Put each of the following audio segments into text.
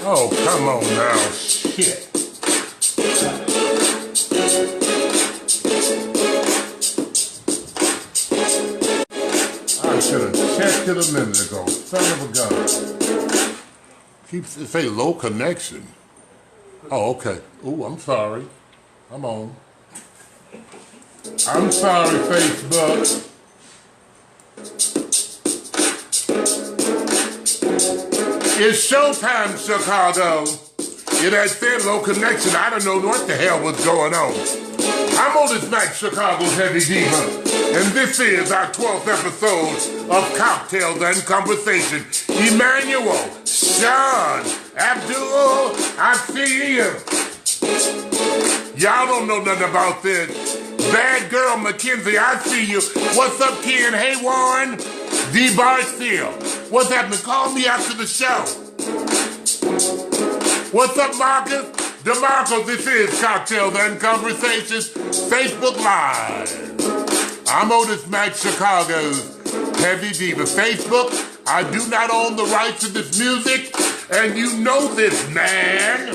Oh, come on now. Shit. I should have checked it a minute ago. Son of a gun. Keeps it say low connection. Oh, okay. Ooh, I'm sorry. I'm on. I'm sorry, Facebook. It's showtime, Chicago. It had said low connection. I don't know what the hell was going on. I'm Otis Max, Chicago's Heavy Diva, and this is our 12th episode of Cocktails and Conversation. Emmanuel, Sean, Abdul, I see you. Y'all don't know nothing about this. Bad girl, Mackenzie, I see you. What's up, Ken? Hey, Warren. D. Barfield. What's happening? Call me after the show. What's up, Marcus? DeMarco, this is Cocktails and Conversations, Facebook Live. I'm Otis Max, Chicago's Heavy Diva. Facebook, I do not own the rights to this music, and you know this, man.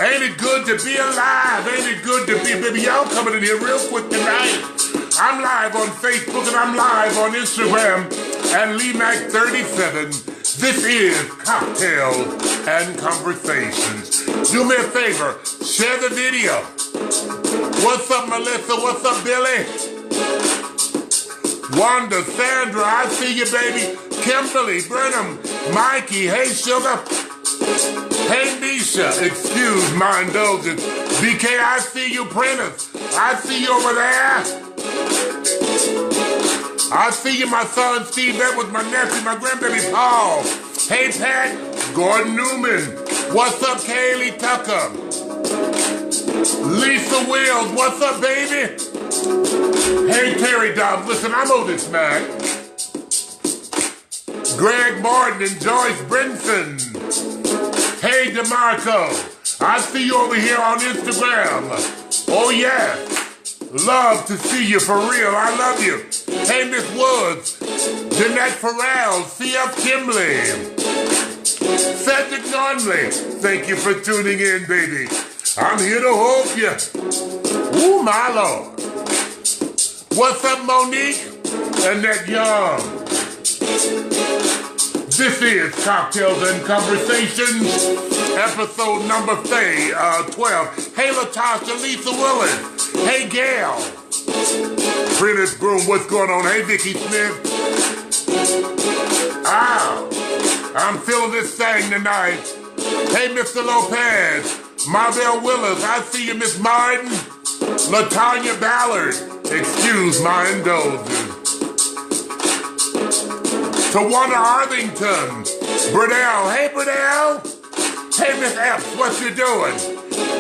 Ain't it good to be alive? Ain't it good to be, baby? Y'all coming in here real quick tonight. I'm live on Facebook and I'm live on Instagram at LeeMac37. This is Cocktails and Conversations. Do me a favor, share the video. What's up, Melissa? What's up, Billy? Wanda, Sandra, I see you, baby. Kimberly, Brenham, Mikey, hey, sugar. Hey, Nisha, excuse my indulgence. BK, I see you, Prentice. I see you over there. I see you, my son Steve Edwards, my nephew, my grandbaby Paul. Hey, Pat, Gordon Newman. What's up, Kaylee Tucker? Lisa Wills, what's up, baby? Hey, Terry Dobbs, listen, I'm Otis Mac. Greg Martin and Joyce Brinson. Hey, DeMarco, I see you over here on Instagram. Oh, yeah. Love to see you, for real. I love you. Hey, Miss Woods, Jeanette Farrell, C.F. Kimley, Cedric Nunley. Thank you for tuning in, baby. I'm here to hope you. Ooh, my Lord. What's up, Monique? Annette Young. This is Cocktails and Conversations, episode number 12. Hey, Latasha, Lisa Willis. Hey, Gail. Prentice Broom, what's going on? Hey, Vicky Smith. Ow. I'm feeling this thing tonight. Hey, Mr. Lopez. Marvell Willis, I see you, Miss Martin. LaTanya Ballard. Excuse my indulgence. Tawana Arthington, Burdell, hey Burdell, hey Miss Epps, what you doing?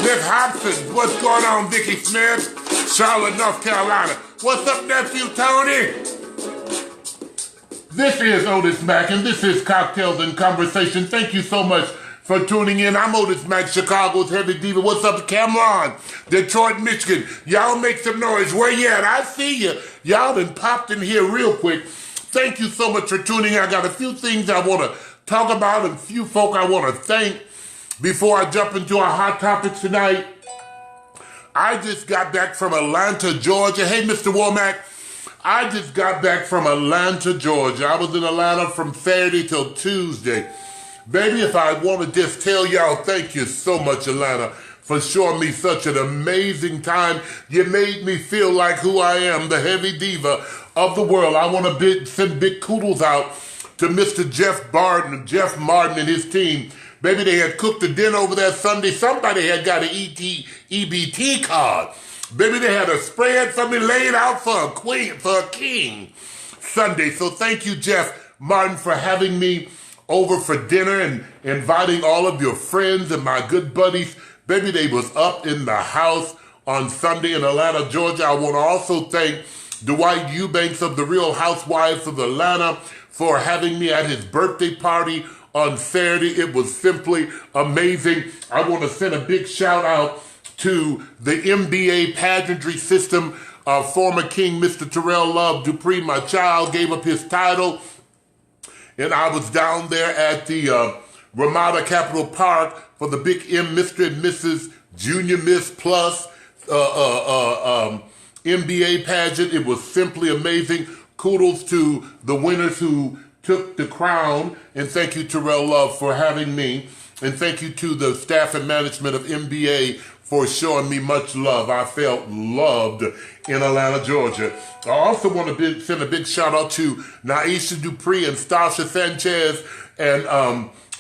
Miss Hobson, what's going on? Vicky Smith, Charlotte, North Carolina, what's up, nephew Tony? This is Otis Mac, and this is Cocktails and Conversation. Thank you so much for tuning in. I'm Otis Mac, Chicago's Heavy Diva. What's up, Cameron, Detroit, Michigan? Y'all make some noise. Where you at? I see you. Y'all been popped in here real quick. Thank you so much for tuning in. I got a few things I want to talk about and a few folk I want to thank before I jump into our hot topics tonight. I just got back from Atlanta, Georgia. Hey, Mr. Womack. I just got back from Atlanta, Georgia. I was in Atlanta from Saturday till Tuesday. Baby, if I want to just tell y'all, thank you so much, Atlanta, for showing me such an amazing time. You made me feel like who I am, the Heavy Diva of the world. I want to send big kudos out to Mr. Jeff Martin and his team. Baby, they had cooked a dinner over there Sunday. Somebody had got an EBT card. Baby, they had a spread for me laid out for a king Sunday. So thank you, Jeff Martin, for having me over for dinner and inviting all of your friends and my good buddies. Baby, they was up in the house on Sunday in Atlanta, Georgia. I want to also thank Dwight Eubanks of the Real Housewives of Atlanta for having me at his birthday party on Saturday. It was simply amazing. I want to send a big shout out to the MBA pageantry system. Former King Mr. Terrell Love Dupree, my child, gave up his title and I was down there at the Ramada Capitol Park for the big Mr. and Mrs. Junior Miss Plus MBA pageant. It was simply amazing. Kudos to the winners who took the crown, and thank you, Terrell Love, for having me, and thank you to the staff and management of MBA for showing me much love. I felt loved in Atlanta, Georgia. I also want to send a big shout out to Naisha Dupree and Stasha Sanchez and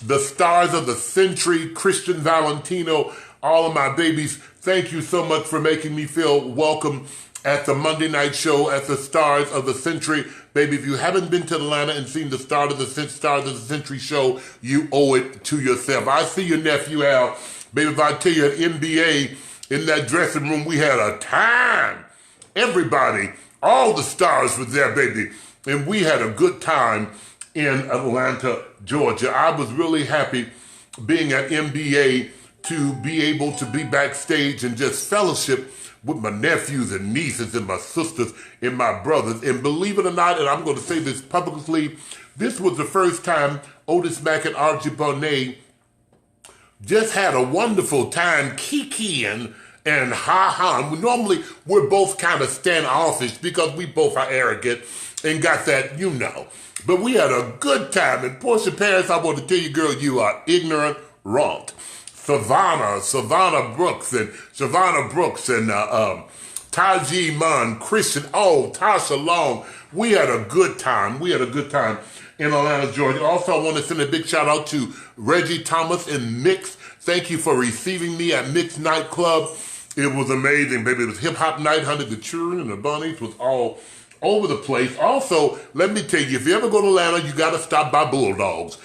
the stars of the century, Christian Valentino, all of my babies. Thank you so much for making me feel welcome at the Monday night show at the Stars of the Century. Baby, if you haven't been to Atlanta and seen the Stars of the Century show, you owe it to yourself. I see your nephew Al. Baby, if I tell you at NBA, in that dressing room, we had a time. Everybody, all the stars were there, baby. And we had a good time in Atlanta, Georgia. I was really happy being at NBA to be able to be backstage and just fellowship with my nephews and nieces and my sisters and my brothers. And believe it or not, and I'm going to say this publicly, this was the first time Otis Mack and Archie Bonet just had a wonderful time kikiing and ha-ha. Normally, we're both kind of standoffish because we both are arrogant and got that, you know. But we had a good time. And Portia Paris, I want to tell you, girl, you are ignorant, wrong. Savannah Brooks and Taji Munn, Christian, Tasha Long. We had a good time. We had a good time in Atlanta, Georgia. Also, I want to send a big shout out to Reggie Thomas and Mix. Thank you for receiving me at Mix Nightclub. It was amazing, baby. It was hip hop night, honey. The children and the bunnies was all over the place. Also, let me tell you, if you ever go to Atlanta, you got to stop by Bulldogs.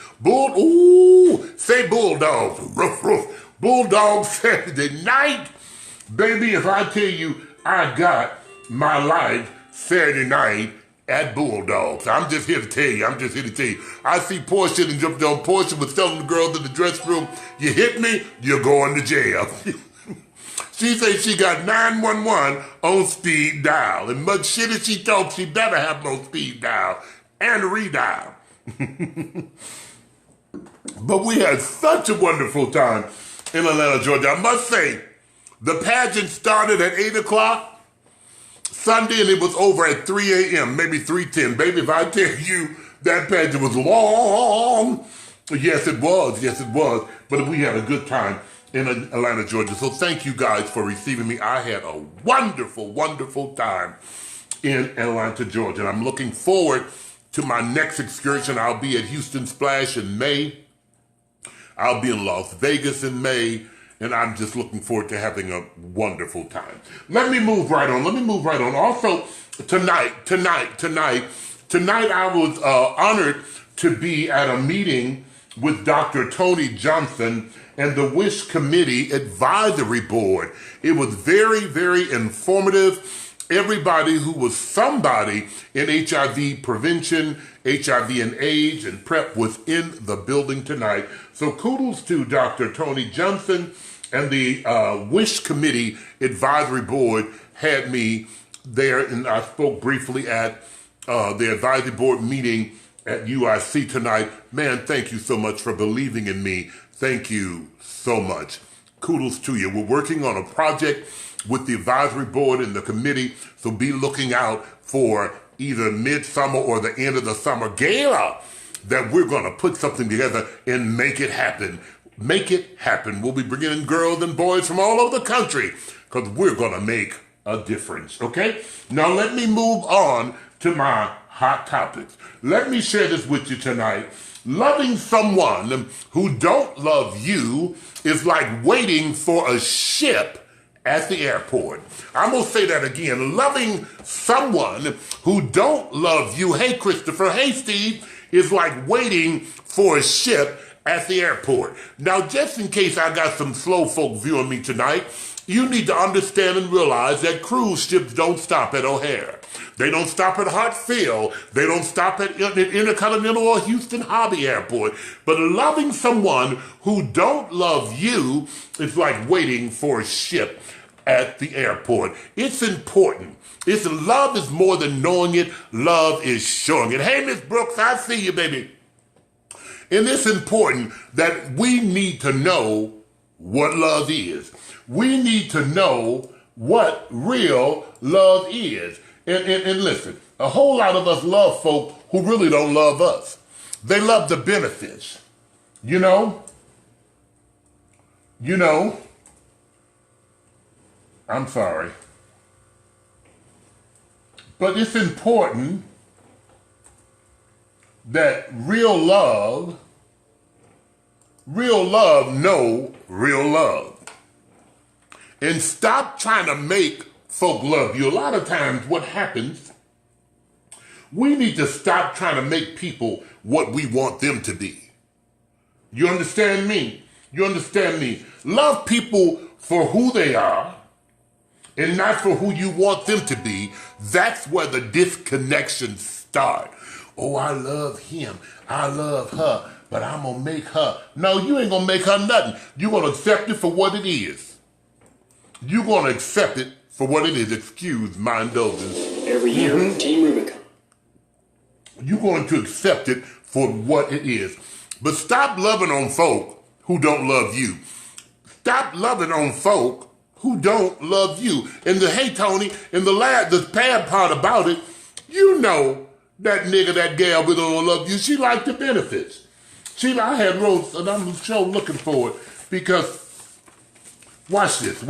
Say Bulldogs. Roof, roof. Bulldogs Saturday night. Baby, if I tell you, I got my life Saturday night at Bulldogs. I'm just here to tell you. I see Portia and jumped on. Portia was telling the girls in the dressing room, you hit me, you're going to jail. She said she got 911 on speed dial. And much shit as she talks, she better have no speed dial and redial. But we had such a wonderful time in Atlanta, Georgia. I must say, the pageant started at 8 o'clock Sunday and it was over at 3 a.m., maybe 3:10. Baby, if I tell you that pageant was long, yes, it was. But we had a good time in Atlanta, Georgia. So thank you guys for receiving me. I had a wonderful, wonderful time in Atlanta, Georgia. And I'm looking forward to my next excursion. I'll be at Houston Splash in May. I'll be in Las Vegas in May. And I'm just looking forward to having a wonderful time. Let me move right on. Also, tonight, I was honored to be at a meeting with Dr. Tony Johnson and the Wish Committee Advisory Board. It was very, very informative. Everybody who was somebody in HIV prevention, HIV and AIDS, and PrEP was in the building tonight. So kudos to Dr. Tony Johnson, and the Wish Committee Advisory Board had me there, and I spoke briefly at the advisory board meeting at UIC tonight. Man, thank you so much for believing in me. Thank you so much. Kudos to you. We're working on a project with the advisory board and the committee, so be looking out for either midsummer or the end of the summer gala that we're going to put something together and make it happen. Make it happen. We'll be bringing in girls and boys from all over the country because we're going to make a difference, okay? Now let me move on to my hot topics. Let me share this with you tonight. Loving someone who don't love you is like waiting for a ship at the airport. I'm going to say that again. Loving someone who don't love you, hey Christopher, hey Steve, is like waiting for a ship at the airport. Now, just in case I got some slow folk viewing me tonight, you need to understand and realize that cruise ships don't stop at O'Hare. They don't stop at Hartsfield. They don't stop at Intercontinental or Houston Hobby Airport. But loving someone who don't love you is like waiting for a ship at the airport. It's important. Love is more than knowing it. Love is showing it. Hey, Miss Brooks, I see you, baby. And it's important that we need to know what love is. We need to know what real love is. And listen, a whole lot of us love folk who really don't love us. They love the benefits. You know, I'm sorry. But it's important that real love know real love. And stop trying to make folk love you. A lot of times what happens, we need to stop trying to make people what we want them to be. You understand me? You understand me? Love people for who they are and not for who you want them to be. That's where the disconnections start. Oh, I love him. I love her, but I'm going to make her. No, you ain't going to make her nothing. You're going to accept it for what it is. You're going to accept it for what it is. Excuse my indulgence. Every year, Team Rubicon. You're going to accept it for what it is. But stop loving on folk who don't love you. Stop loving on folk who don't love you. And hey, Tony, and the bad part about it, you know that nigga, that gal we don't love you, she liked the benefits. I had wrote, and I'm so looking for it, because watch this.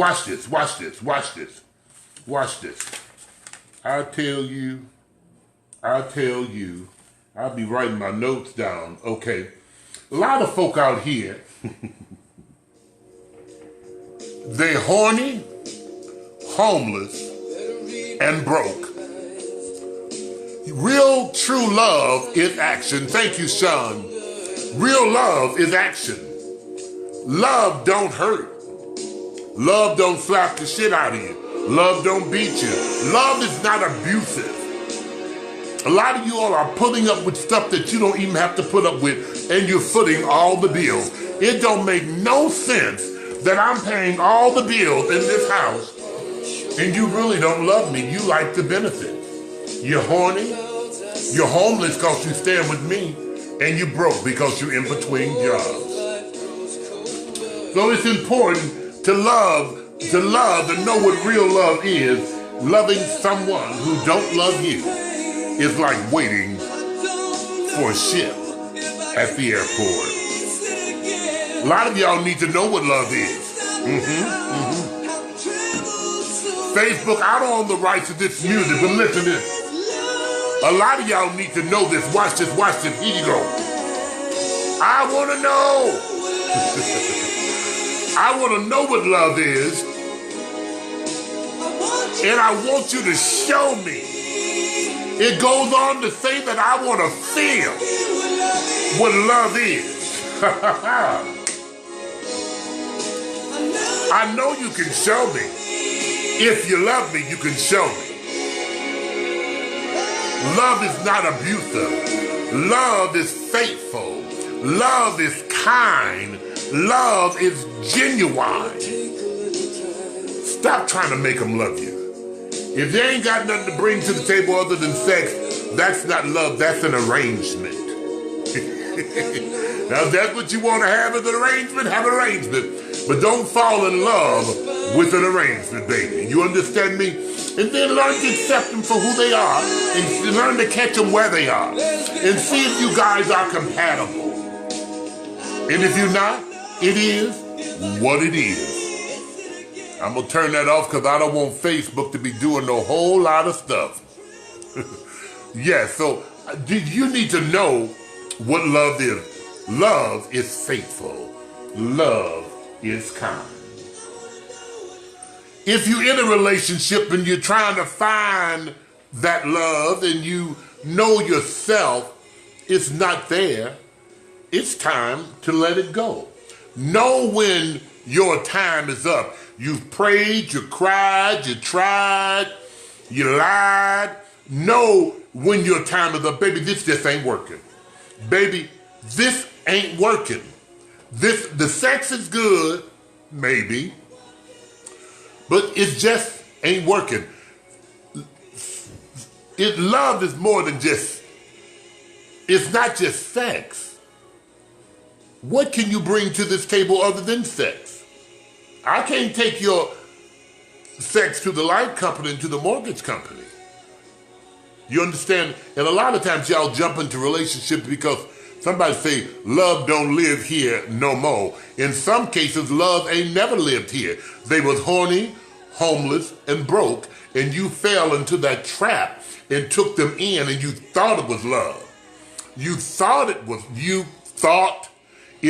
I tell you, I'll be writing my notes down, okay. A lot of folk out here, they horny, homeless, and broke. Real true love is action. Thank you, Sean. Real love is action. Love don't hurt. Love don't slap the shit out of you. Love don't beat you. Love is not abusive. A lot of you all are putting up with stuff that you don't even have to put up with, and you're footing all the bills. It don't make no sense that I'm paying all the bills in this house, and you really don't love me. You like the benefits. You're horny. You're homeless because you stand with me, and you're broke because you're in between jobs. So it's important to love and know what real love is. Loving someone who don't love you is like waiting for a ship at the airport. A lot of y'all need to know what love is. Facebook, I don't own the rights to this music, but listen to this. A lot of y'all need to know this. Watch this. Here you go. I want to know. I want to know what love is. And I want you to show me. It goes on to say that I want to feel what love is. I know you can show me. If you love me, you can show me. Love is not abusive. Love is faithful. Love is kind. Love is genuine. Stop trying to make them love you. If they ain't got nothing to bring to the table other than sex, that's not love, that's an arrangement. Now, if that's what you want to have as an arrangement, have an arrangement. But don't fall in love with an arrangement, baby. You understand me? And then learn to accept them for who they are and learn to catch them where they are. And see if you guys are compatible. And if you're not, it is what it is. I'm going to turn that off because I don't want Facebook to be doing a whole lot of stuff. Yeah, so you need to know what love is. Love is faithful. Love is kind. If you're in a relationship and you're trying to find that love and you know yourself it's not there, it's time to let it go. Know when your time is up. You've prayed, you cried, you tried, you lied. Know when your time is up. Baby, this just ain't working. Baby, this ain't working. The sex is good, maybe, but it just ain't working. Love is more than just, it's not just sex. What can you bring to this table other than sex? I can't take your sex to the light company and to the mortgage company. You understand? And a lot of times y'all jump into relationships because somebody say love don't live here no more. In some cases, love ain't never lived here. They was horny, homeless, and broke, and you fell into that trap and took them in, and you thought it was love. You thought it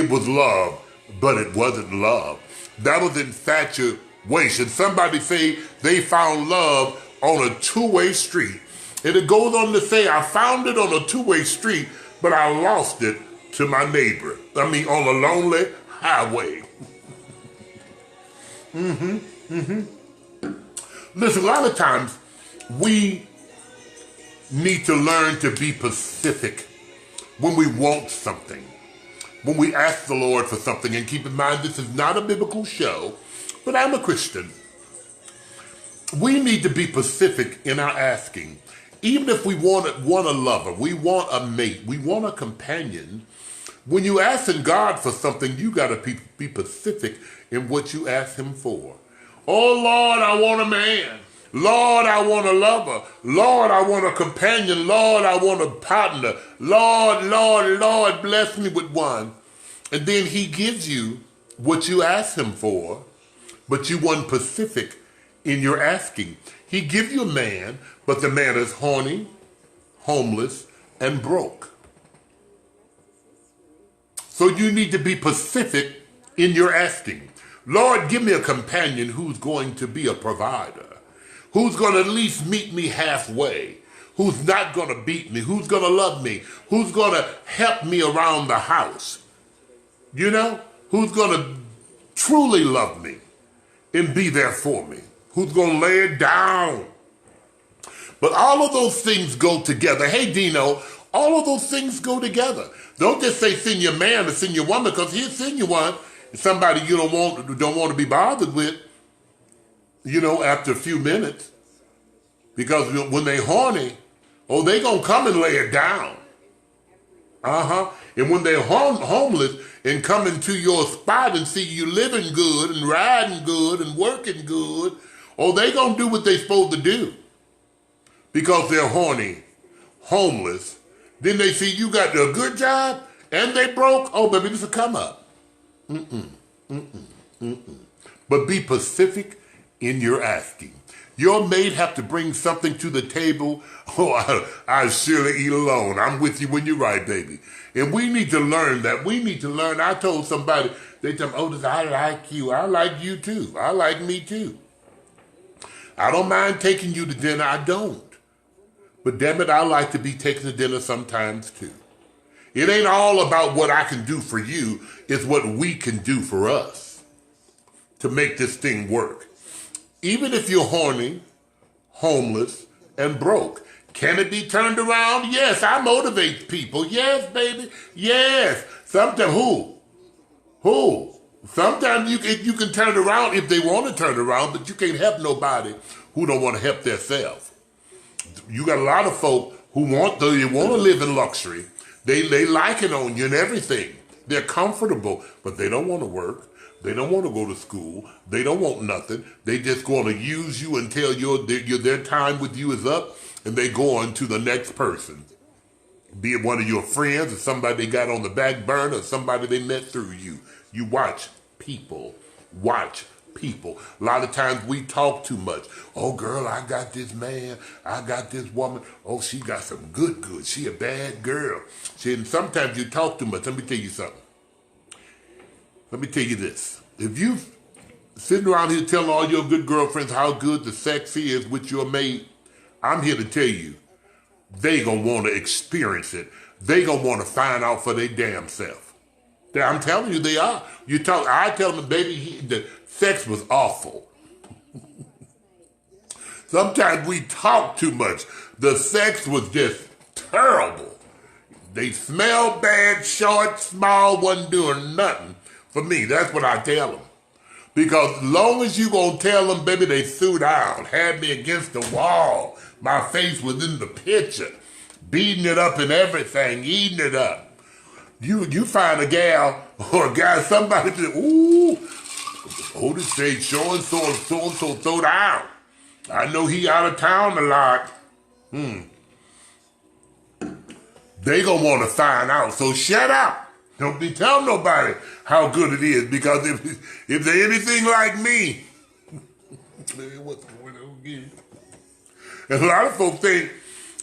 was love, but it wasn't love. That was infatuation. Somebody say they found love on a two-way street. And it goes on to say, I found it on a two-way street, but I lost it to my neighbor. I mean, on a lonely highway. Listen, a lot of times we need to learn to be specific when we want something, when we ask the Lord for something. And keep in mind, this is not a biblical show, but I'm a Christian. We need to be specific in our asking. Even if we want a lover, we want a mate, we want a companion, when you asking God for something, you got to be specific in what you ask him for. Oh, Lord, I want a man. Lord, I want a lover. Lord, I want a companion. Lord, I want a partner. Lord, Lord, Lord, bless me with one. And then he gives you what you ask him for, but you weren't specific in your asking. He gives you a man, but the man is horny, homeless, and broke. So you need to be specific in your asking. Lord, give me a companion who's going to be a provider, who's going to at least meet me halfway, who's not going to beat me, who's going to love me, who's going to help me around the house, you know, who's going to truly love me and be there for me, who's going to lay it down. But all of those things go together. Hey, Dino, all of those things go together. Don't just say send your man or send your woman, because he'll send you one, somebody you don't want to be bothered with, you know, after a few minutes. Because when they horny, oh, they gonna come and lay it down. And when they're homeless and come into your spot and see you living good and riding good and working good, oh, they gonna do what they supposed to do. Because they're horny, homeless. Then they see you got a good job and they broke. Oh, baby, this will come up. But be specific in your asking. Your mate have to bring something to the table. Oh, I surely eat alone. I'm with you when you're right, baby. And we need to learn that. We need to learn. I told somebody, they told me, Otis, I like you. I like you too. I like me too. I don't mind taking you to dinner. I don't. But damn it, I like to be taken to dinner sometimes too. It ain't all about what I can do for you. It's what we can do for us to make this thing work. Even if you're horny, homeless, and broke, can it be turned around? Yes, I motivate people. Yes, baby. Yes. Sometimes, who? Sometimes you can turn it around if they want to turn it around, but you can't help nobody who don't want to help themselves. You got a lot of folk who want to live in luxury. They like it on you and everything. They're comfortable, but they don't want to work. They don't want to go to school. They don't want nothing. They just going to use you until their time with you is up, and they go on to the next person. Be it one of your friends or somebody they got on the back burner or somebody they met through you. You watch people. Watch people. A lot of times we talk too much. Oh, girl, I got this man. I got this woman. Oh, she got some good. She a bad girl. And sometimes you talk too much. Let me tell you something. Let me tell you this. If you sitting around here telling all your good girlfriends how good the sex is with your mate, I'm here to tell you, they gonna want to experience it. They gonna want to find out for their damn self. I'm telling you, they are. I tell them, baby, the sex was awful. Sometimes we talk too much. The sex was just terrible. They smell bad, short, small, wasn't doing nothing. For me, that's what I tell them. Because long as you gonna tell them, baby, they threw down, had me against the wall. My face was in the picture, beating it up and everything, eating it up. You find a gal or a guy, somebody that, ooh, Otis say so and so throw down. I know he out of town a lot. They gonna want to find out. So shut up. Don't be telling nobody how good it is, because if they're anything like me, what's going on here? And a lot of folks think,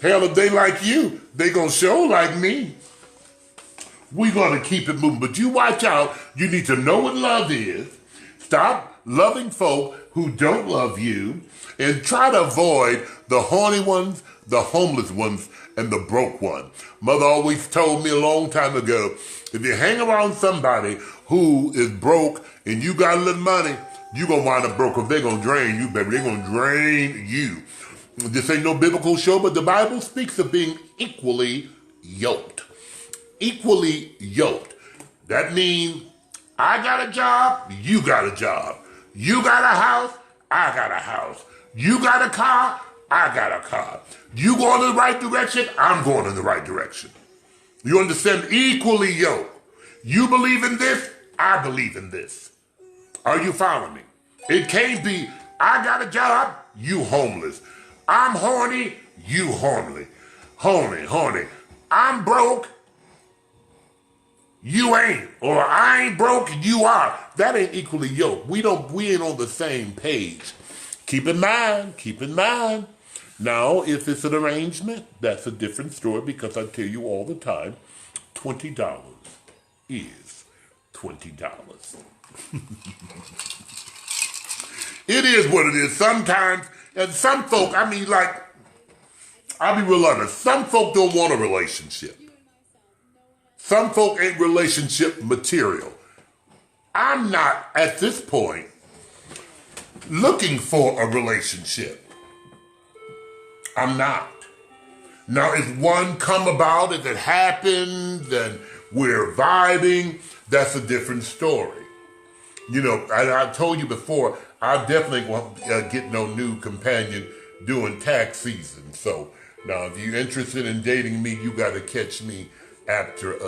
hell, if they like you, they gonna show like me. We gonna keep it moving, but you watch out. You need to know what love is. Stop loving folk who don't love you, and try to avoid the horny ones, the homeless ones, and the broke one. Mother always told me a long time ago, if you hang around somebody who is broke and you got a little money, you gonna wind up broke, because they're gonna drain you, baby. They're gonna drain you. This ain't no biblical show, but the Bible speaks of being equally yoked. Equally yoked. That means I got a job, you got a job. You got a house, I got a house. You got a car, I got a car. You going in the right direction, I'm going in the right direction. You understand? Equally yoked. You believe in this, I believe in this. Are you following me? It can't be, I got a job, you homeless. I'm horny, you horny. Horny. I'm broke, you ain't. Or I ain't broke, you are. That ain't equally yoked. We ain't on the same page. Keep in mind. Now, if it's an arrangement, that's a different story, because I tell you all the time, $20 is $20. It is what it is. Sometimes, and some folk, I'll be real honest, some folk don't want a relationship. Some folk ain't relationship material. I'm not, at this point, looking for a relationship. I'm not. Now, if one come about, if it happens, and we're vibing, that's a different story. You know, I told you before, I definitely won't get no new companion during tax season. So, now, if you're interested in dating me, you got to catch me after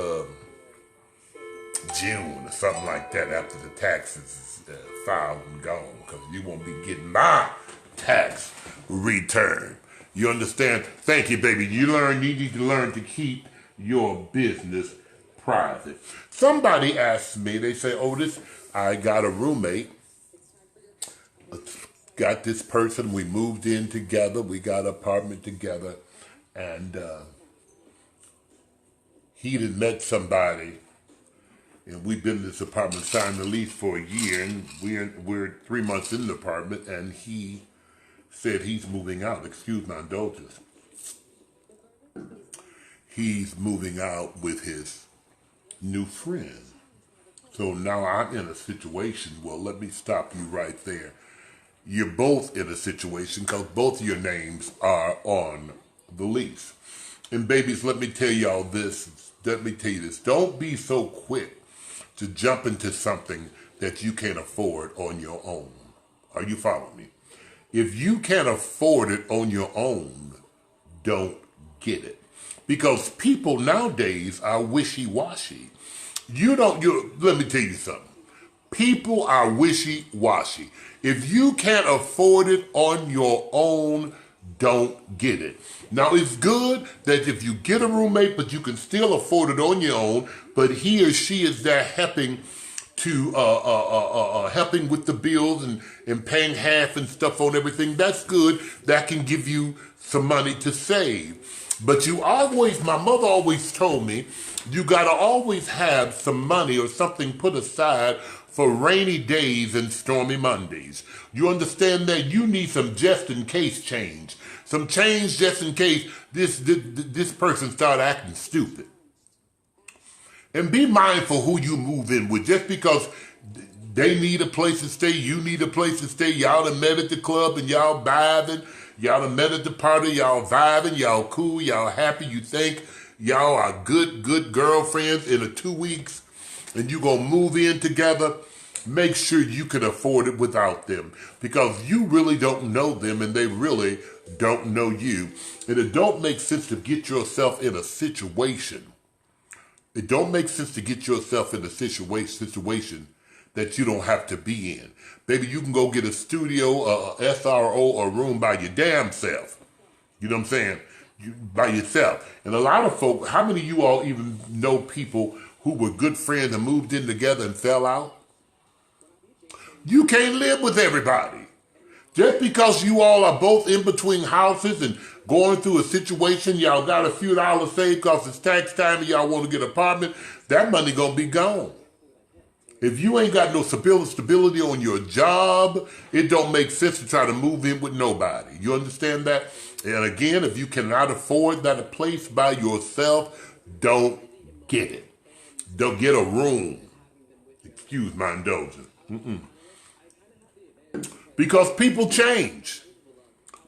June or something like that, after the taxes is filed and gone, because you won't be getting my tax return. You understand? Thank you, baby. You need to learn to keep your business private. Somebody asked me, they say, Otis, I got a roommate, got this person, we moved in together, we got an apartment together, and he had met somebody, and we've been in this apartment, signed the lease for a year, and we're 3 months in the apartment, and he said he's moving out. Excuse my indulgence. He's moving out with his new friend. So now I'm in a situation. Well, let me stop you right there. You're both in a situation because both of your names are on the lease. And babies, let me tell y'all this. Let me tell you this. Don't be so quick to jump into something that you can't afford on your own. Are you following me? If you can't afford it on your own, don't get it. Because people nowadays are wishy-washy. Let me tell you something. People are wishy-washy. If you can't afford it on your own, don't get it. Now, it's good that if you get a roommate, but you can still afford it on your own, but he or she is there helping with the bills and paying half and stuff on everything. That's good. That can give you some money to save. But my mother always told me, you gotta always have some money or something put aside for rainy days and stormy Mondays. You understand that? You need some just in case change. Some change just in case this person start acting stupid. And be mindful who you move in with. Just because they need a place to stay, you need a place to stay. Y'all done met at the club and y'all vibing. Y'all done met at the party, y'all vibing, y'all cool, y'all happy. You think y'all are good girlfriends in 2 weeks and you gonna move in together. Make sure you can afford it without them, because you really don't know them and they really don't know you. And it don't make sense to get yourself in a situation It don't make sense to get yourself in a situation that you don't have to be in. Baby, you can go get a studio, a SRO, or a room by your damn self. You know what I'm saying? By yourself. And a lot of folk, how many of you all even know people who were good friends and moved in together and fell out? You can't live with everybody. Just because you all are both in between houses and going through a situation, y'all got a few dollars saved because it's tax time and y'all want to get an apartment, that money gonna be gone. If you ain't got no stability on your job, it don't make sense to try to move in with nobody. You understand that? And again, if you cannot afford that place by yourself, don't get it. Don't get a room. Excuse my indulgence. Because people change.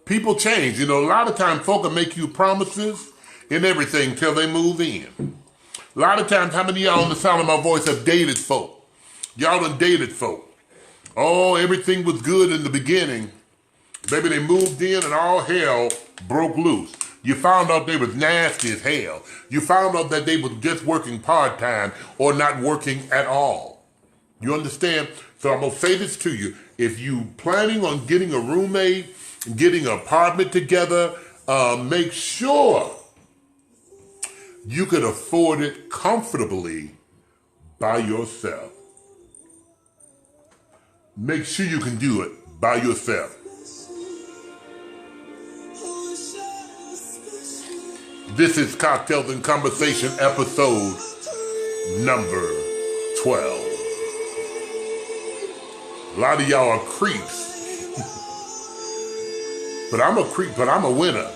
People change. You know, a lot of times folk will make you promises and everything till they move in. A lot of times, how many of y'all on the sound of my voice have dated folk? Y'all done dated folk. Oh, everything was good in the beginning. Baby, they moved in and all hell broke loose. You found out they was nasty as hell. You found out that they was just working part-time or not working at all. You understand? So I'm going to say this to you. If you planning on getting a roommate, getting an apartment together, make sure you can afford it comfortably by yourself. Make sure you can do it by yourself. This is Cocktails and Conversation episode number 12. A lot of y'all are creeps. But I'm a creep, but I'm a winner.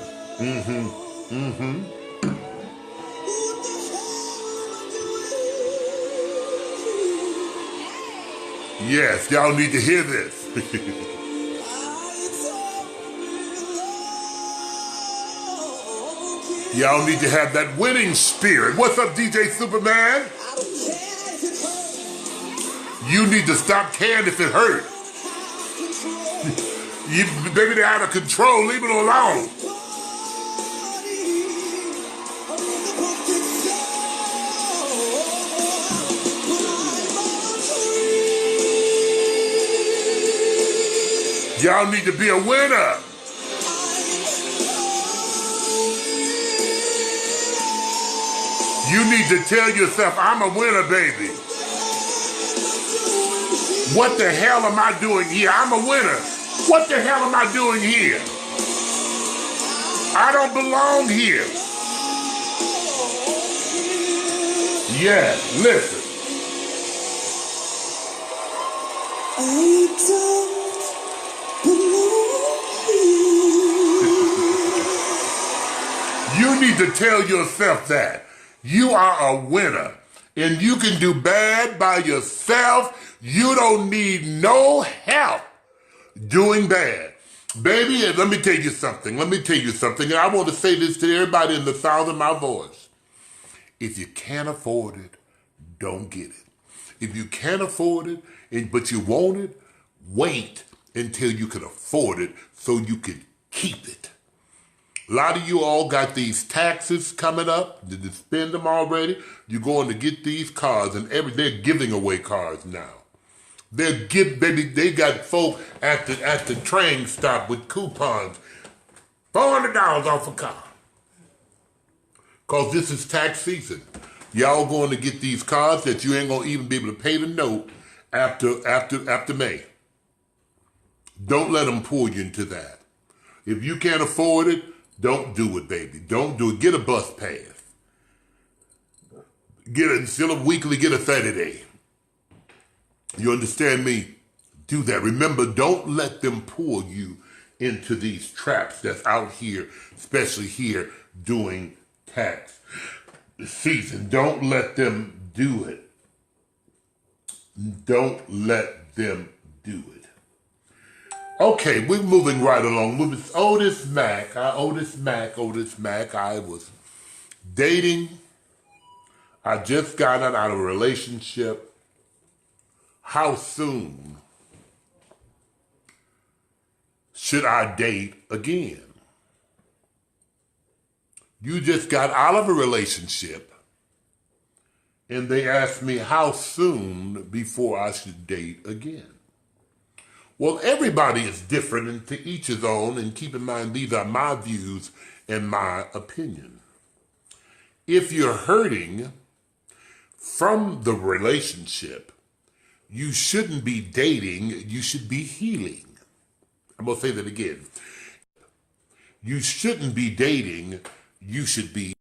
Yes, y'all need to hear this. Y'all need to have that winning spirit. What's up, DJ Superman? You need to stop caring if it hurt. Baby, they're out of control. Leave it alone. Y'all need to be a winner. You need to tell yourself, I'm a winner, baby. What the hell am I doing here? I'm a winner. What the hell am I doing here? I don't belong here. Yes, listen. I don't belong here. You need to tell yourself that. You are a winner. And you can do bad by yourself. You don't need no help doing bad. Baby, let me tell you something. And I want to say this to everybody in the sound of my voice. If you can't afford it, don't get it. If you can't afford it, but you want it, wait until you can afford it so you can keep it. A lot of you all got these taxes coming up. Did you spend them already? You're going to get these cars, and they're giving away cars now. They got folk at the train stop with coupons, $400 off a car. Cause this is tax season. Y'all going to get these cars that you ain't gonna even be able to pay the note after May. Don't let them pull you into that. If you can't afford it, don't do it, baby. Don't do it. Get a bus pass. Instead of weekly, get a 30-day. You understand me? Do that. Remember, don't let them pull you into these traps that's out here, especially here during tax season. Don't let them do it. Don't let them do it. Okay, we're moving right along. Otis Mac. I was dating. I just got out of a relationship. How soon should I date again? You just got out of a relationship. and they asked me how soon before I should date again. Well, everybody is different and to each his own, and keep in mind these are my views and my opinion. If you're hurting from the relationship, you shouldn't be dating, you should be healing. I'm going to say that again. You shouldn't be dating, you should be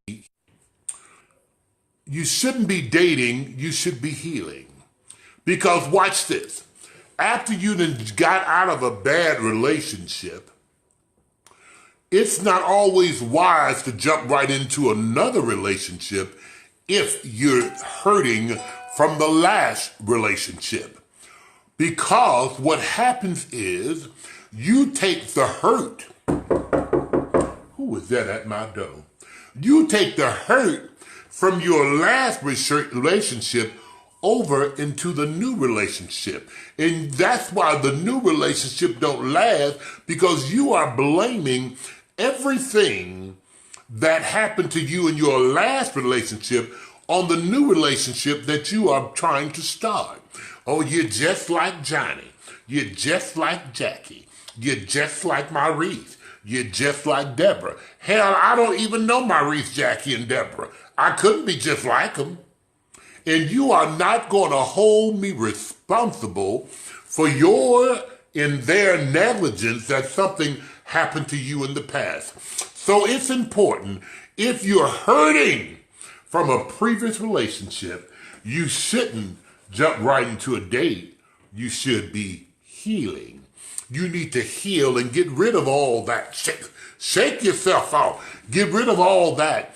healing. Because watch this. After you done got out of a bad relationship, it's not always wise to jump right into another relationship if you're hurting from the last relationship. Because what happens is you take the hurt. Who is that at my door? You take the hurt from your last relationship over into the new relationship. And that's why the new relationship don't last, because you are blaming everything that happened to you in your last relationship on the new relationship that you are trying to start. Oh, you're just like Johnny. You're just like Jackie. You're just like Maurice. You're just like Deborah. Hell, I don't even know Maurice, Jackie, and Deborah. I couldn't be just like them. And you are not going to hold me responsible for your and their negligence that something happened to you in the past. So it's important, if you're hurting from a previous relationship, you shouldn't jump right into a date. You should be healing. You need to heal and get rid of all that. Shake yourself off. Get rid of all that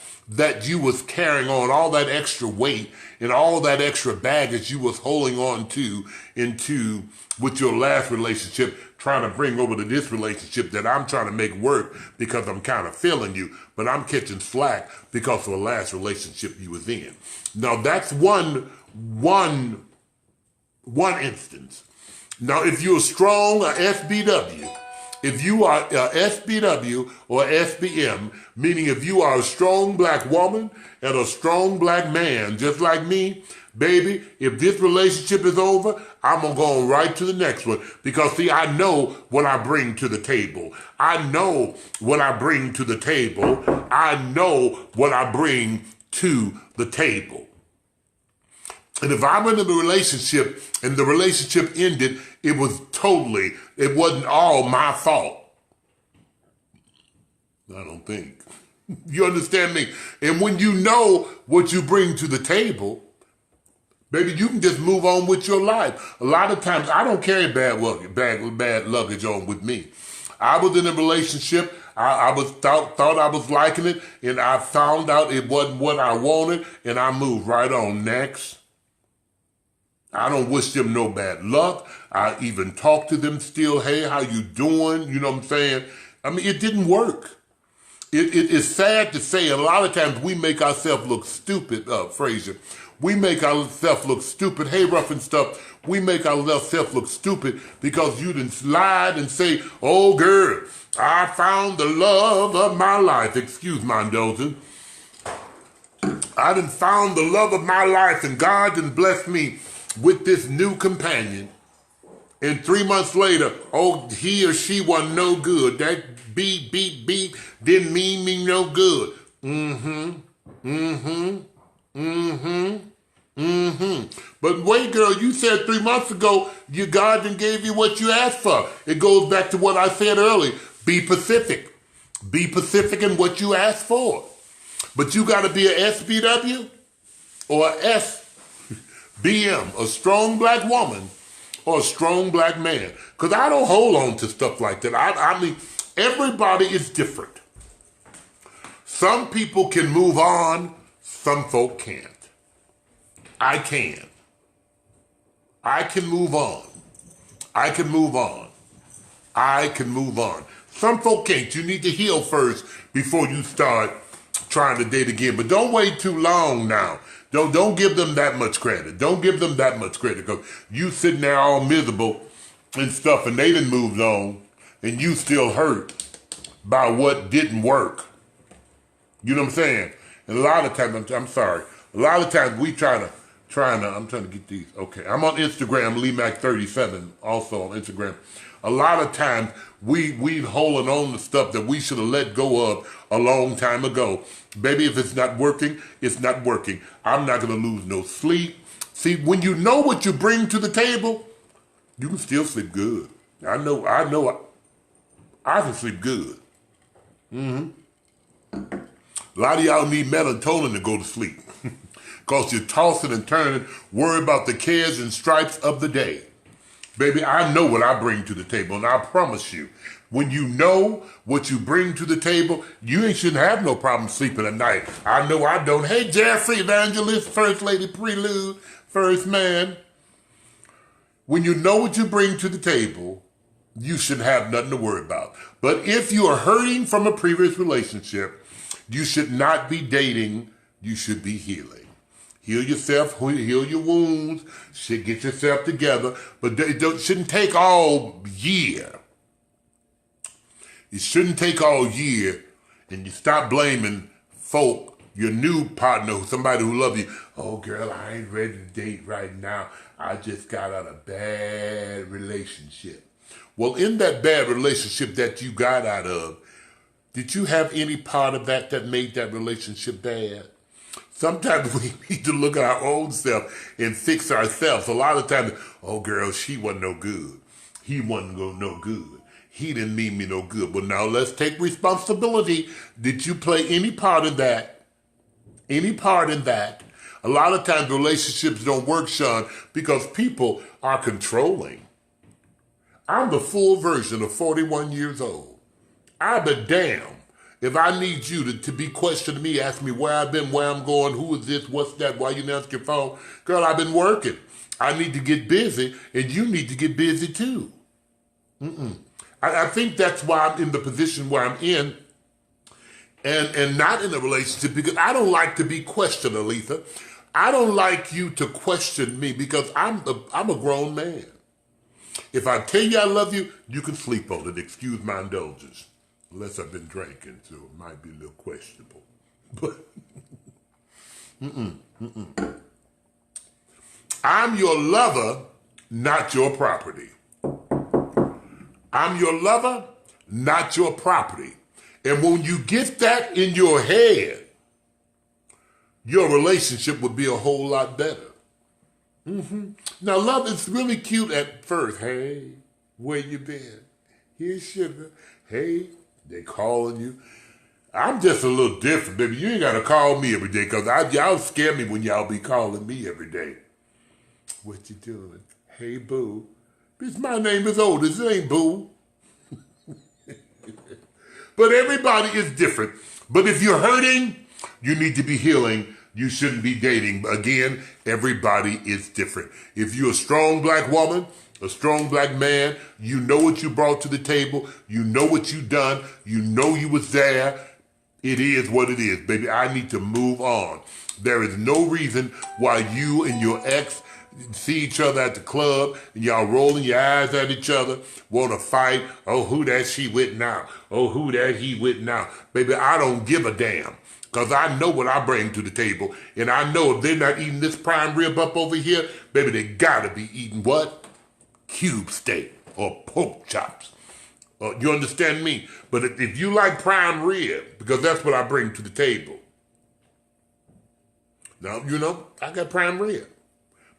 you was carrying on, all that extra weight and all that extra baggage you was holding on to into with your last relationship, trying to bring over to this relationship that I'm trying to make work because I'm kind of feeling you, but I'm catching slack because of the last relationship you was in. Now that's one instance. Now if you're strong, a SBW, if you are a SBW or SBM, meaning if you are a strong black woman and a strong black man, just like me, baby, if this relationship is over, I'm going to go right to the next one. Because, see, I know what I bring to the table. I know what I bring to the table. I know what I bring to the table. And if I'm in a relationship and the relationship ended, it wasn't all my fault. I don't think. You understand me? And when you know what you bring to the table, baby, you can just move on with your life. A lot of times, I don't carry bad luggage on with me. I was in a relationship. I thought I was liking it, and I found out it wasn't what I wanted, and I moved right on. Next. I don't wish them no bad luck. I even talk to them still. Hey, how you doing? You know what I'm saying? I mean, it didn't work. It's sad to say, a lot of times we make ourselves look stupid, Frazier. We make ourselves look stupid. Hey, Rough and Stuff, we make ourselves look stupid because you didn't slide and say, oh, girl, I found the love of my life. Excuse my indulgence. I done found the love of my life, and God done blessed me with this new companion. And 3 months later, oh, he or she wasn't no good. That beep, beep, beep didn't mean me no good. But wait, girl, you said 3 months ago, God done gave you what you asked for. It goes back to what I said earlier. Be Pacific. Be Pacific in what you asked for. But you got to be a SBW or a SBM, a strong black woman or a strong black man. Because I don't hold on to stuff like that. I mean, everybody is different. Some people can move on, some folk can't. I can. I can move on. I can move on. I can move on. Some folk can't. You need to heal first before you start trying to date again. But don't wait too long now. Don't give them that much credit. Don't give them that much credit, because you sitting there all miserable and stuff, and they done moved on, and you still hurt by what didn't work. You know what I'm saying? And a lot of times, I'm sorry, a lot of times we try to I'm trying to get these. Okay, I'm on Instagram, LeeMac37, also on Instagram. A lot of times we holding on to stuff that we should have let go of a long time ago. Baby, if it's not working, it's not working. I'm not gonna lose no sleep. See, when you know what you bring to the table, you can still sleep good. I know, I can sleep good. A lot of y'all need melatonin to go to sleep. Because you're tossing and turning, worry about the cares and stripes of the day. Baby, I know what I bring to the table, and I promise you, when you know what you bring to the table, you ain't shouldn't have no problem sleeping at night. I know I don't. Hey, Jeffrey, Evangelist, First Lady, Prelude, First Man. When you know what you bring to the table, you shouldn't have nothing to worry about. But if you are hurting from a previous relationship, you should not be dating, you should be healing. Heal yourself, heal your wounds, get yourself together, but it shouldn't take all year. It shouldn't take all year, and you stop blaming folk, your new partner, somebody who loves you. Oh, girl, I ain't ready to date right now. I just got out of a bad relationship. Well, in that bad relationship that you got out of, did you have any part of that made that relationship bad? Sometimes we need to look at our own self and fix ourselves. A lot of times, oh, girl, she wasn't no good. He wasn't no good. He didn't mean me no good. But now let's take responsibility. Did you play any part in that? Any part in that? A lot of times relationships don't work, Sean, because people are controlling. I'm the full version of 41 years old. I'll be damned if I need you to be questioning me, ask me where I've been, where I'm going, who is this, what's that, why you didn't answer your phone. Girl, I've been working. I need to get busy, and you need to get busy too. I think that's why I'm in the position where I'm in and not in a relationship, because I don't like to be questioned, Aletha. I don't like you to question me because I'm a grown man. If I tell you I love you, you can sleep on it. Excuse my indulgence. Unless I've been drinking, so it might be a little questionable. But, I'm your lover, not your property. I'm your lover, not your property. And when you get that in your head, your relationship would be a whole lot better. Now, love is really cute at first. Hey, where you been? Here's sugar. Hey, they calling you. I'm just a little different, baby. You ain't got to call me every day because y'all scare me when y'all be calling me every day. What you doing? Hey, boo. Bitch, my name is Otis. It ain't boo. But everybody is different. But if you're hurting, you need to be healing. You shouldn't be dating. Again, everybody is different. If you're a strong black woman, a strong black man, you know what you brought to the table. You know what you done. You know you was there. It is what it is, baby. I need to move on. There is no reason why you and your ex see each other at the club and y'all rolling your eyes at each other, want to fight. Oh, who that she with now? Oh, who that he with now? Baby, I don't give a damn. Because I know what I bring to the table. And I know if they're not eating this prime rib up over here, baby, they got to be eating what? Cube steak or pork chops. You understand me? But if you like prime rib, because that's what I bring to the table. Now, you know, I got prime rib.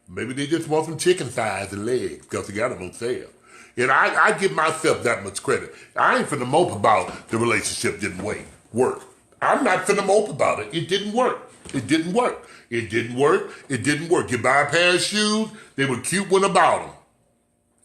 Maybe they just want some chicken thighs and legs because they got them on sale. And I give myself that much credit. I ain't finna mope about the relationship didn't work. I'm not finna mope about it. It didn't work. It didn't work. It didn't work. It didn't work. You buy a pair of shoes, they were cute when I bought them.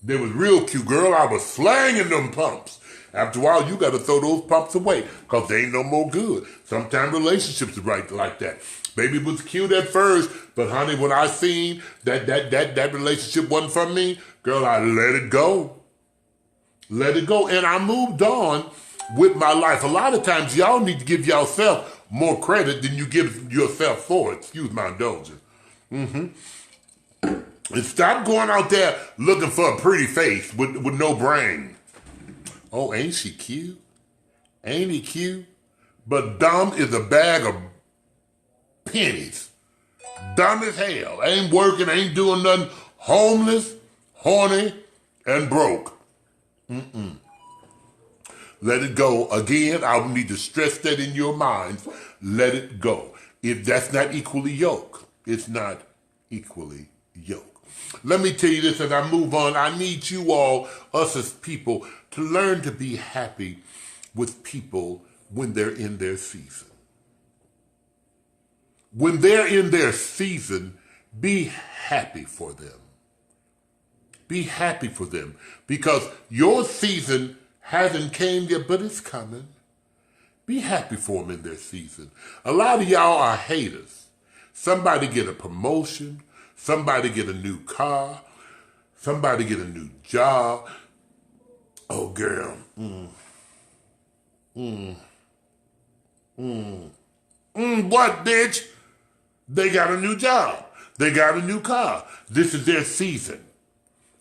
They was real cute, girl. I was slanging them pumps. After a while, you got to throw those pumps away because they ain't no more good. Sometimes relationships are right like that. Baby was cute at first, but honey, when I seen that relationship wasn't for me, girl, I let it go. Let it go. And I moved on with my life. A lot of times, y'all need to give yourself more credit than you give yourself for. Excuse my indulgence. And stop going out there looking for a pretty face with no brain. Oh, ain't she cute? Ain't he cute? But dumb is a bag of pennies. Dumb as hell. Ain't working, ain't doing nothing. Homeless, horny, and broke. Let it go. Again, I need to stress that in your minds. Let it go. If that's not equally yoked, it's not equally yoked. Let me tell you this as I move on. I need you all, us as people, to learn to be happy with people when they're in their season. When they're in their season, be happy for them. Be happy for them. Because your season hasn't came yet, but it's coming. Be happy for them in their season. A lot of y'all are haters. Somebody get a promotion. Somebody get a new car. Somebody get a new job. Oh, girl. What, bitch? They got a new job. They got a new car. This is their season.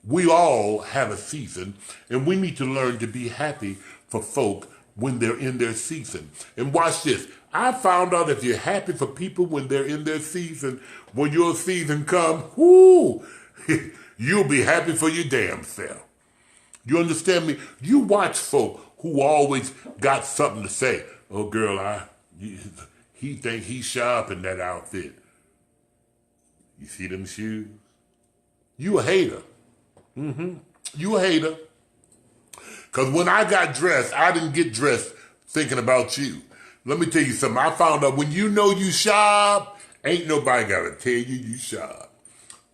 We all have a season, and we need to learn to be happy for folk when they're in their season. And watch this. I found out if you're happy for people when they're in their season, when your season comes, whoo, you'll be happy for your damn self. You understand me? You watch folk who always got something to say. Oh, girl, he think he's sharp in that outfit. You see them shoes? You a hater. You a hater. Because when I got dressed, I didn't get dressed thinking about you. Let me tell you something. I found out when you know you sharp, ain't nobody got to tell you sharp.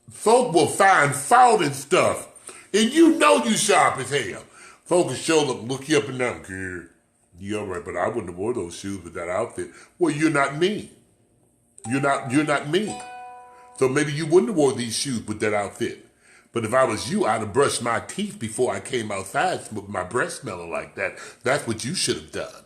Folk will find fault in stuff, and you know you sharp as hell. Folk will show up, look you up and down. Girl, you all right, but I wouldn't have wore those shoes with that outfit. Well, you're not me. You're not me. So maybe you wouldn't have wore these shoes with that outfit. But if I was you, I'd have brushed my teeth before I came outside with my breath smelling like that. That's what you should have done.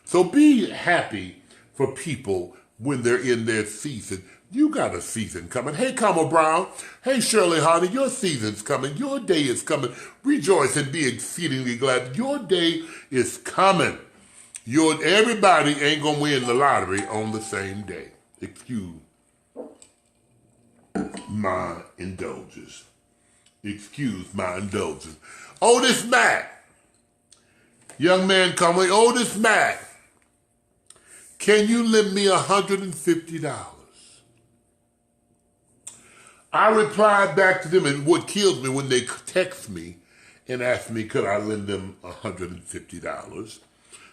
So be happy for people when they're in their season. You got a season coming. Hey, Carmel Brown. Hey, Shirley Hardy, your season's coming. Your day is coming. Rejoice and be exceedingly glad. Your day is coming. Everybody ain't going to win the lottery on the same day. Excuse my indulgence. Excuse my indulgence. Otis Mack. Young man coming. Otis Mack. Can you lend me $150? I replied back to them, and what kills me when they text me and ask me, could I lend them $150?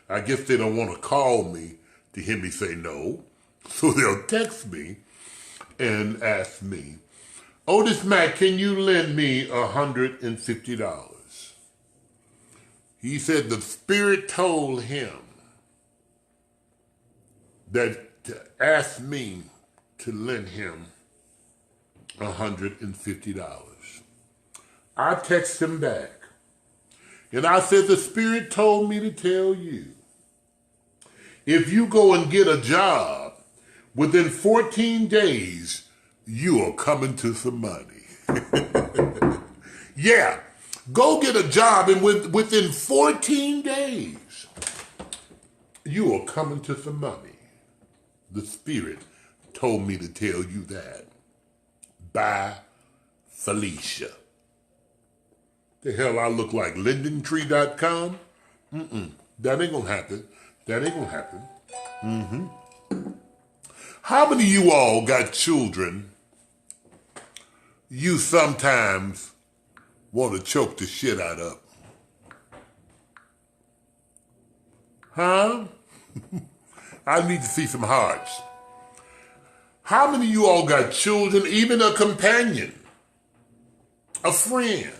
I guess they don't want to call me to hear me say no. So they'll text me and ask me, Otis Mack, can you lend me $150? He said the Spirit told him that to ask me to lend him $150. I text him back, and I said, the Spirit told me to tell you, if you go and get a job, within 14 days, you are coming to some money. Yeah, go get a job, and within 14 days, you are coming to some money. The Spirit told me to tell you that. By Felicia. The hell I look like LindenTree.com? That ain't gonna happen. That ain't gonna happen. How many of you all got children you sometimes want to choke the shit out of? Huh? I need to see some hearts. How many of you all got children, even a companion, a friend,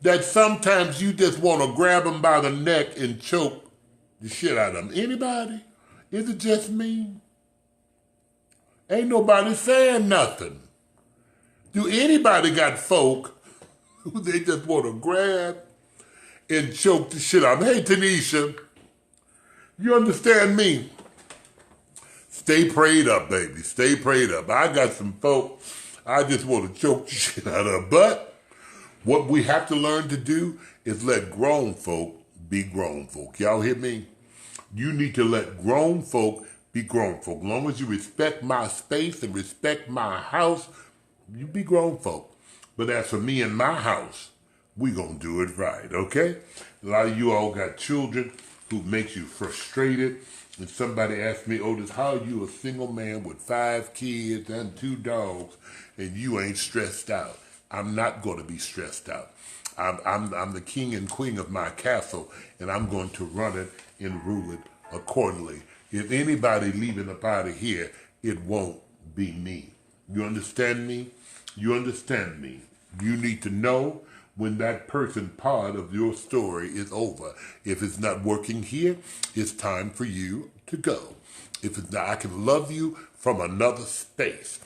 that sometimes you just want to grab them by the neck and choke the shit out of them? Anybody? Is it just me? Ain't nobody saying nothing. Do anybody got folk who they just want to grab and choke the shit out of them? Hey, Tanisha, you understand me? Stay prayed up, baby. Stay prayed up. I got some folk I just want to choke the shit out of. But what we have to learn to do is let grown folk be grown folk. Y'all hear me? You need to let grown folk be grown folk. As long as you respect my space and respect my house, you be grown folk. But as for me and my house, we gonna do it right, okay? A lot of you all got children who makes you frustrated. And somebody asked me, Otis, how are you a single man with 5 kids and 2 dogs and you ain't stressed out? I'm not gonna be stressed out. I'm the king and queen of my castle, and I'm going to run it and rule it accordingly. If anybody leaving up out of here, it won't be me. You understand me? You understand me. You need to know when that person part of your story is over. If it's not working here, it's time for you to go. If it's not, I can love you from another space.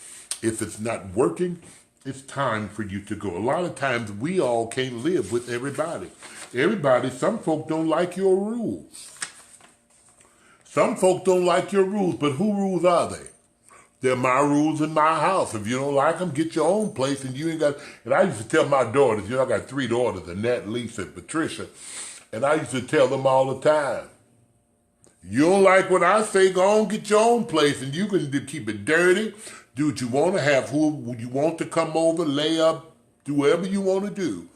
If it's not working, it's time for you to go. A lot of times we all can't live with everybody. Some folk don't like your rules. Some folk don't like your rules, but who rules are they? They're my rules in my house. If you don't like them, get your own place and you ain't got... And I used to tell my daughters, I got 3 daughters, Annette, Lisa, and Patricia, and I used to tell them all the time, you don't like what I say, go on, get your own place and you can keep it dirty, do what you want to have, who you want to come over, lay up, do whatever you want to do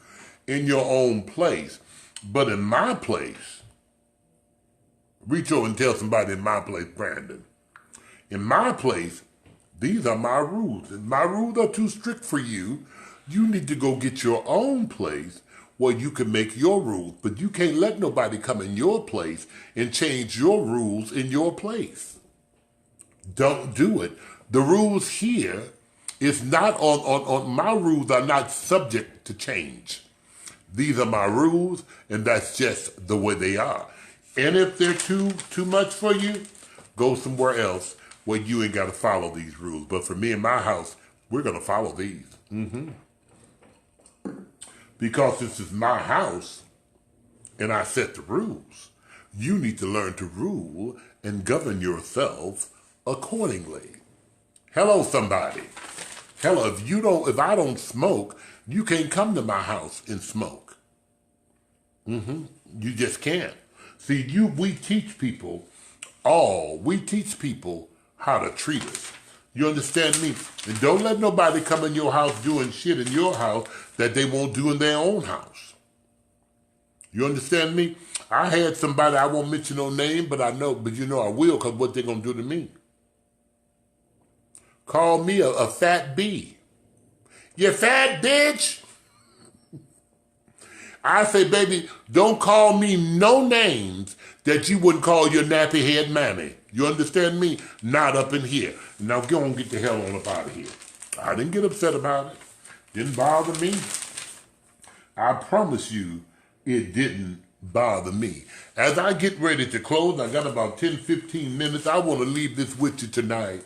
in your own place. But in my place, reach over and tell somebody in my place, Brandon, in my place, these are my rules. If my rules are too strict for you, you need to go get your own place where you can make your rules. But you can't let nobody come in your place and change your rules in your place. Don't do it. The rules here is not on my rules are not subject to change. These are my rules, and that's just the way they are. And if they're too much for you, go somewhere else where you ain't got to follow these rules. But for me and my house, we're going to follow these. Because this is my house, and I set the rules, you need to learn to rule and govern yourself accordingly. Hello, somebody. Hello, if I don't smoke, you can't come to my house and smoke. You just can't. See, we teach people how to treat us. You understand me? And don't let nobody come in your house doing shit in your house that they won't do in their own house. You understand me? I had somebody, I won't mention no name, but I will, because what they're going to do to me. Call me a fat bee. You fat bitch. I say, baby, don't call me no names that you wouldn't call your nappy head mammy. You understand me? Not up in here. Now go on, get the hell on up out of here. I didn't get upset about it. Didn't bother me. I promise you it didn't bother me. As I get ready to close, I got about 10, 15 minutes. I want to leave this with you tonight.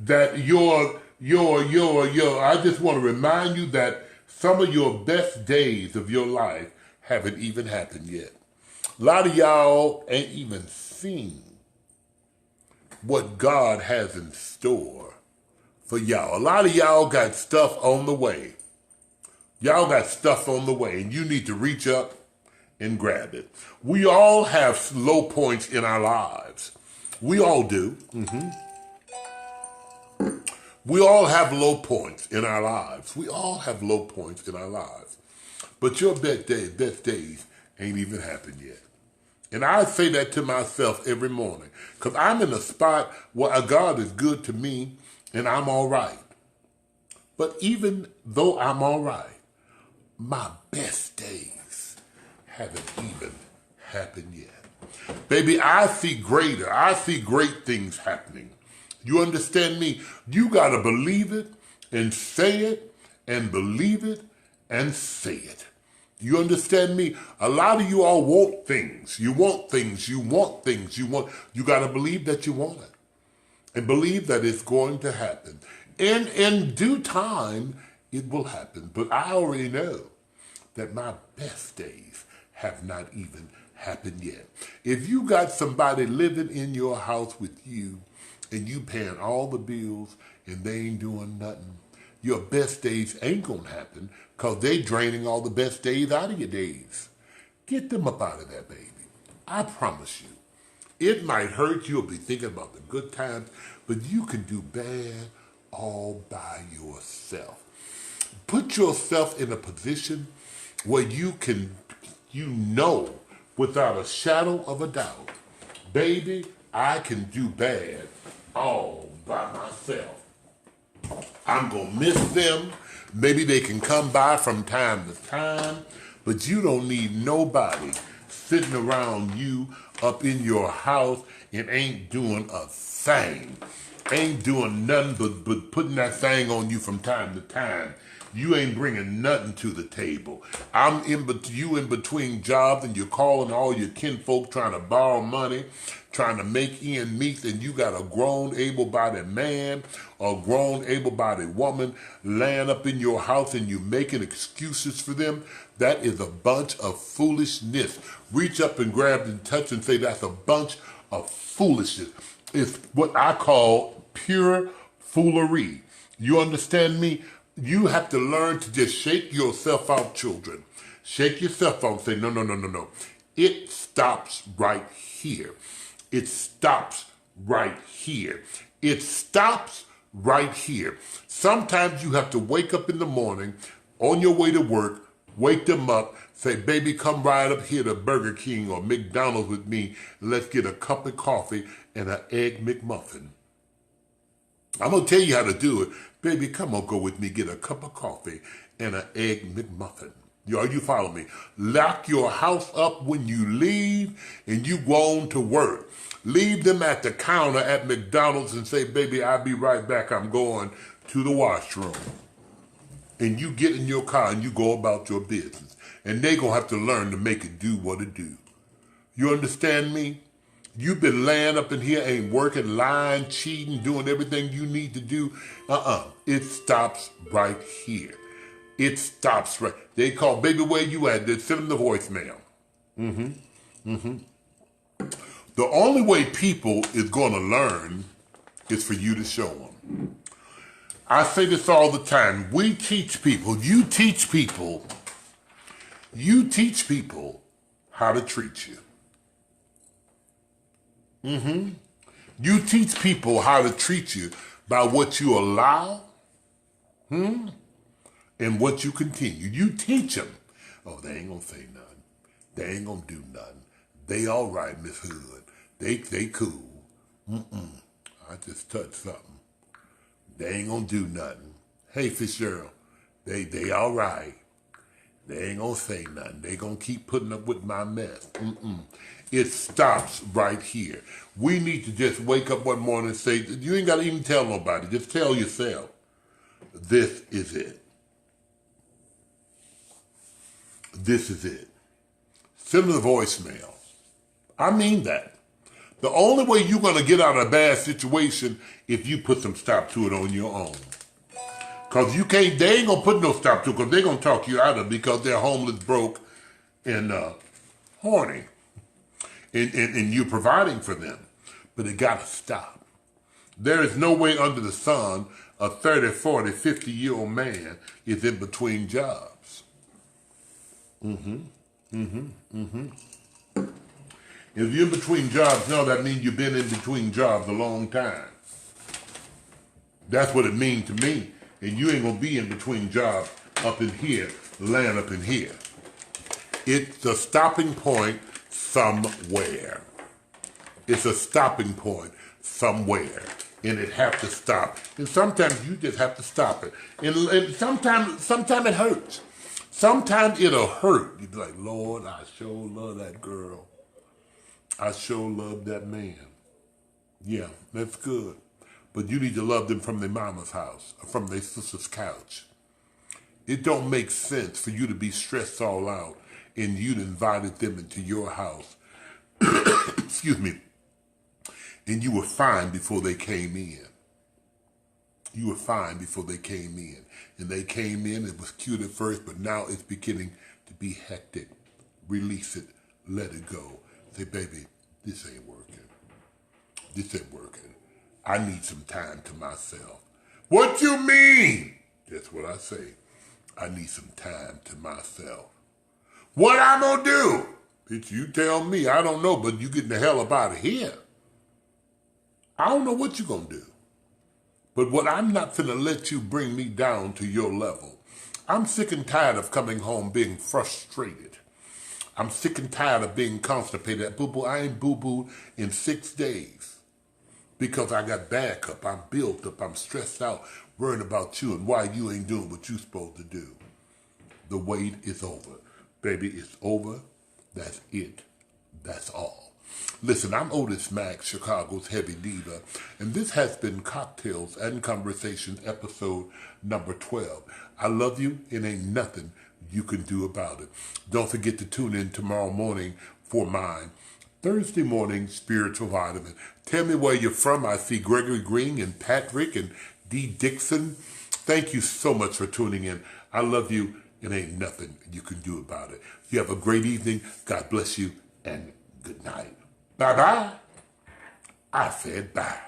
That I just want to remind you that some of your best days of your life haven't even happened yet. A lot of y'all ain't even seen what God has in store for y'all. A lot of y'all got stuff on the way. Y'all got stuff on the way, and you need to reach up and grab it. We all have low points in our lives. We all do. We all have low points in our lives. We all have low points in our lives. But your best days ain't even happened yet. And I say that to myself every morning because I'm in a spot where God is good to me and I'm all right. But even though I'm all right, my best days haven't even happened yet. Baby, I see great things happening. You understand me? You got to believe it and say it and believe it and say it. You understand me? A lot of you all want things. You want things. You got to believe that you want it and believe that it's going to happen. In due time, it will happen. But I already know that my best days have not even happened yet. If you got somebody living in your house with you and you paying all the bills and they ain't doing nothing, your best days ain't gonna happen because they draining all the best days out of your days. Get them up out of there, baby. I promise you. It might hurt. You'll be thinking about the good times, but you can do bad all by yourself. Put yourself in a position where you know without a shadow of a doubt, baby, I can do bad all by myself. I'm going to miss them. Maybe they can come by from time to time, but you don't need nobody sitting around you up in your house and ain't doing a thing. Ain't doing nothing but putting that thing on you from time to time. You ain't bringing nothing to the table. You in between jobs and you're calling all your kinfolk trying to borrow money, trying to make ends meet, and you got a grown, able-bodied man or grown, able-bodied woman laying up in your house and you making excuses for them. That is a bunch of foolishness. Reach up and grab and touch and say that's a bunch of foolishness. It's what I call pure foolery. You understand me? You have to learn to just shake yourself out, children. Shake yourself out and say, no, no, no, no, no. It stops right here. It stops right here. It stops right here. Sometimes you have to wake up in the morning on your way to work, wake them up, say, baby, come right up here to Burger King or McDonald's with me, and let's get a cup of coffee and an egg McMuffin. I'm going to tell you how to do it. Baby, come on, go with me, get a cup of coffee and an egg McMuffin. You follow me? Lock your house up when you leave and you go on to work. Leave them at the counter at McDonald's and say, baby, I'll be right back. I'm going to the washroom. And you get in your car and you go about your business. And they going to have to learn to make it do what it do. You understand me? You've been laying up in here, ain't working, lying, cheating, doing everything you need to do. It stops right here. It stops right. They call, baby, where you at? They send them the voicemail. The only way people is going to learn is for you to show them. I say this all the time. We teach people, you teach people how to treat you. You teach people how to treat you by what you allow and what you continue. You teach them. Oh, they ain't gonna say nothing. They ain't gonna do nothing. They all right, Miss Hood. They cool. I just touched something. They ain't gonna do nothing. Hey, Fitzgerald, they all right. They ain't gonna say nothing. They gonna keep putting up with my mess. It stops right here. We need to just wake up one morning and say, you ain't gotta even tell nobody. Just tell yourself, this is it. This is it. Send them a voicemail. I mean that. The only way you're gonna get out of a bad situation if you put some stop to it on your own. Cause they ain't gonna put no stop to it because they're gonna talk you out of it because they're homeless, broke, and horny. And you're providing for them. But it gotta stop. There is no way under the sun a 30, 40, 50-year-old man is in between jobs. If you're in between jobs, no, that means you've been in between jobs a long time. That's what it means to me. And you ain't gonna be in between jobs up in here, laying up in here. It's a stopping point somewhere. It's a stopping point somewhere. And it have to stop. And sometimes you just have to stop it. And sometimes it hurts. Sometimes it'll hurt. You be like, Lord, I sure love that girl. I sure love that man. Yeah, that's good. But you need to love them from their mama's house, or from their sister's couch. It don't make sense for you to be stressed all out and you'd invited them into your house. Excuse me. And you were fine before they came in. You were fine before they came in. And they came in, it was cute at first, but now it's beginning to be hectic. Release it, let it go. Say, baby, this ain't working. This ain't working. I need some time to myself. What you mean? That's what I say. I need some time to myself. What I'm gonna do? Bitch, you tell me. I don't know, but you getting the hell up out of here. I don't know what you gonna do. But what I'm not finna let you bring me down to your level. I'm sick and tired of coming home being frustrated. I'm sick and tired of being constipated. Boo-boo, I ain't boo-booed in 6 days. Because I got back up, I'm built up, I'm stressed out, worrying about you and why you ain't doing what you supposed to do. The wait is over. Baby, it's over. That's it. That's all. Listen, I'm Otis Max, Chicago's Heavy Diva, and this has been Cocktails and Conversations, episode number 12. I love you, and ain't nothing you can do about it. Don't forget to tune in tomorrow morning for mine. Thursday morning spiritual vitamin. Tell me where you're from. I see Gregory Green and Patrick and D. Dixon. Thank you so much for tuning in. I love you, and ain't nothing you can do about it. You have a great evening. God bless you, and good night. Bye-bye. I said bye.